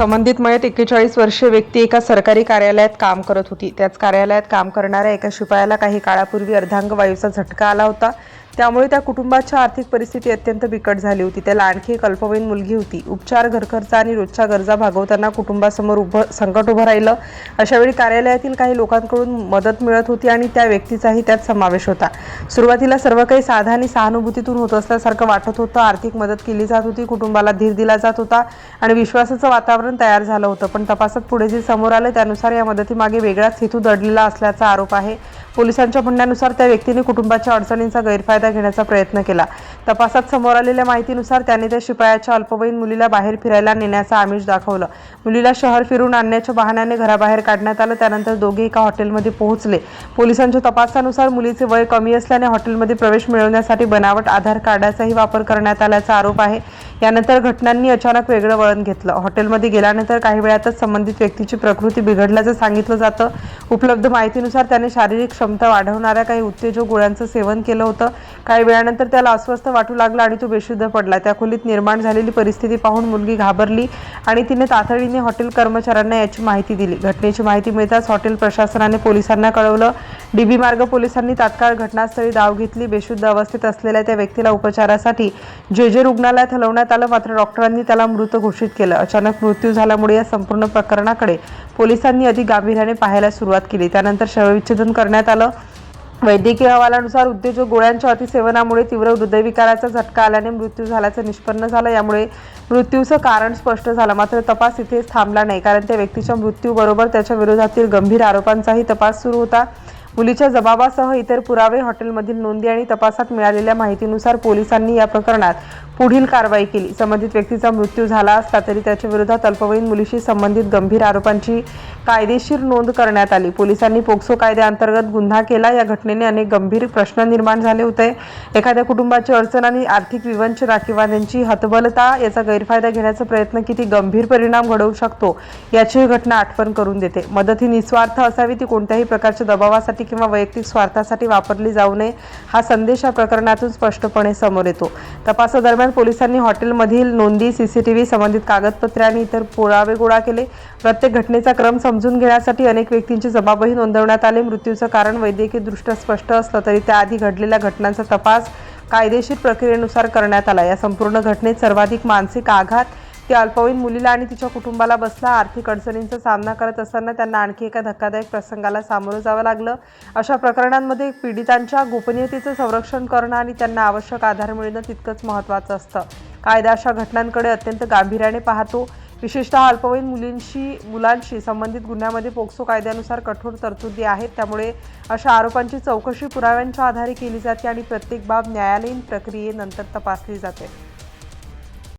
संबंधित मयत 41 वर्षीय व्यक्ती एका सरकारी कार्यालयात काम करत होती। त्याच कार्यालयात काम करणाऱ्या एका शिपायाला काही काळापूर्वी अर्धांगवायूचा झटका आला होता। त्यामुळे त्या कुटुंबाची आर्थिक परिस्थिती अत्यंत बिकट झाली होती। त्याला आणखी एक अल्पवयीन मुलगी होती। उपचार, घरखर्च आणि रोजच्या गरजा भागवताना कुटुंबासमोर संकट उभं राहिलं। अशावेळी कार्यालयातील काही लोकांकडून मदत मिळत होती आणि त्या व्यक्तीचाही त्यात समावेश होता। सुरुवातीला सर्व काही साधा आणि सहानुभूतीतून होत असल्यासारखं वाटत होतं। आर्थिक मदत केली जात होती, कुटुंबाला धीर दिला जात होता आणि विश्वासाचं वातावरण तयार झालं होतं। पण तपासात पुढे जे समोर आलं त्यानुसार या मदतीमागे वेगळाच हेतू दडलेला असल्याचा आरोप आहे। पोलिसांच्या म्हणण्यानुसार त्या व्यक्तीने कुटुंबाच्या अडचणींचा गैरफायदा घेण्याचा प्रयत्न केला। तपासात समोर आलेल्या माहितीनुसार त्याने त्या शिपायाच्या अल्पवयीन मुलीला बाहेर फिरायला नेण्याचं आमिष दाखवलं। मुलीला शहर फिरून आणण्याच्या बहाण्याने घराबाहेर काढण्यात आलं। त्यानंतर दोघे एका हॉटेलमध्ये पोहोचले। पोलिसांच्या तपासानुसार मुलीचे वय कमी असल्याने हॉटेलमध्ये प्रवेश मिळवण्यासाठी बनावट आधार कार्डाचाही वापर करण्यात आल्याचा आरोप आहे। यानंतर घटनांनी अचानक वेगळं वळण घेतलं। हॉटेलमध्ये गेल्यानंतर काही वेळातच संबंधित व्यक्तीची प्रकृती बिघडल्याचं सांगितलं जातं। उपलब्ध माहितीनुसार त्याने शारीरिक क्षमता वाढवणाऱ्या काही उत्तेजक गोळ्यांचं सेवन केलं होतं। काही वेळानंतर त्याला अस्वस्थ वाटू लागलं आणि तो बेशुद्ध पडला। त्या खोलीत निर्माण झालेली परिस्थिती पाहून मुलगी घाबरली आणि तिने तातडीने हॉटेल कर्मचाऱ्यांना याची माहिती दिली। घटनेची माहिती मिळताच हॉटेल प्रशासनाने पोलिसांना कळवलं। डीबी मार्ग पोलिसांनी तात्काळ घटनास्थळी धाव घेतली। बेशुद्ध अवस्थेत असलेल्या त्या व्यक्तीला उपचारासाठी जे रुग्णालयात हलवण्यात आलं, मात्र डॉक्टरांनी त्याला मृत घोषित केलं। अचानक मृत्यू झाल्यामुळे या संपूर्ण प्रकरणाकडे पोलिसांनी अधिक गांभीर्याने पाहायला सुरुवात केली। त्यानंतर शवविच्छेदन करण्यात आलं। वैद्यकीय अहवालानुसार उत्तेजक गोळ्यांच्या अतिसेवनामुळे तीव्र हृदयविकाराचा झटका आल्याने मृत्यू झाल्याचं निष्पन्न झालं। यामुळे मृत्यूचं कारण स्पष्ट झालं। मात्र तपास इथेच थांबला नाही, कारण त्या व्यक्तीच्या मृत्यूबरोबर त्याच्या विरोधातील गंभीर आरोपांचाही तपास सुरू होता। मुलीच्या जबाबासह इतर पुरावे, हॉटेलमधील नोंदी आणि तपासात मिळालेल्या माहितीनुसार पोलिसांनी या प्रकरणात पुढील कारवाई केली। संबंधित व्यक्तीचा मृत्यू झाला असला तरी त्याच्या विरोधात अल्पवयीन मुलीशी संबंधित गंभीर आरोपांची कायदेशीर नोंद करण्यात आली। पोलिसांनी पोक्सो कायद्याअंतर्गत गुन्हा केला। या घटनेने अनेक गंभीर प्रश्न निर्माण झाले होते। एखाद्या कुटुंबाची अडचण आणि आर्थिक विवंचना किंवा त्यांची हतबलता याचा गैरफायदा घेण्याचा प्रयत्न किती गंभीर परिणाम घडवू शकतो याची ही घटना आठवण करून देते। मदत ही निस्वार्थ असावी, ती कोणत्याही प्रकारच्या दबावासाठी किंवा वैयक्तिक स्वार्थासाठी वापरली जाऊ नये, हा संदेश या प्रकरणातून स्पष्टपणे समोर येतो। तपासादरम्यान पोलिसांनी हॉटेलमधील नोंदी, सीसीटीव्ही, संबंधित कागदपत्रे आणि इतर पुरावे गोळा केले। प्रत्येक घटनेचा क्रम समजून घेण्यासाठी अनेक व्यक्तींचे जबाबही नोंदवण्यात आले। मृत्यूचं कारण वैद्यकीयदृष्ट्या स्पष्ट असलं तरी त्याआधी घडलेल्या घटनांचा तपास कायदेशीर प्रक्रियेनुसार करण्यात आला। या संपूर्ण घटनेत सर्वाधिक मानसिक आघात त्या अल्पवयीन मुलीला आणि तिच्या कुटुंबाला बसला। आर्थिक अडचणींचा सामना करत असताना त्यांना आणखी एका धक्कादायक प्रसंगाला सामोरं जावं लागलं। अशा प्रकरणांमध्ये पीडितांच्या गोपनीयतेचं संरक्षण करणं आणि त्यांना आवश्यक आधार मिळणं तितकंच महत्त्वाचं असतं। कायदा अशा घटनांकडे अत्यंत गांभीर्याने पाहतो। विशेषतः अल्पवयीन मुलांशी संबंधित गुन्ह्यामध्ये पोक्सो कायद्यानुसार कठोर तरतुदी आहेत। त्यामुळे अशा आरोपांची चौकशी पुराव्यांच्या आधारे केली जाते आणि प्रत्येक बाब न्यायालयीन प्रक्रियेनंतर तपासली जाते।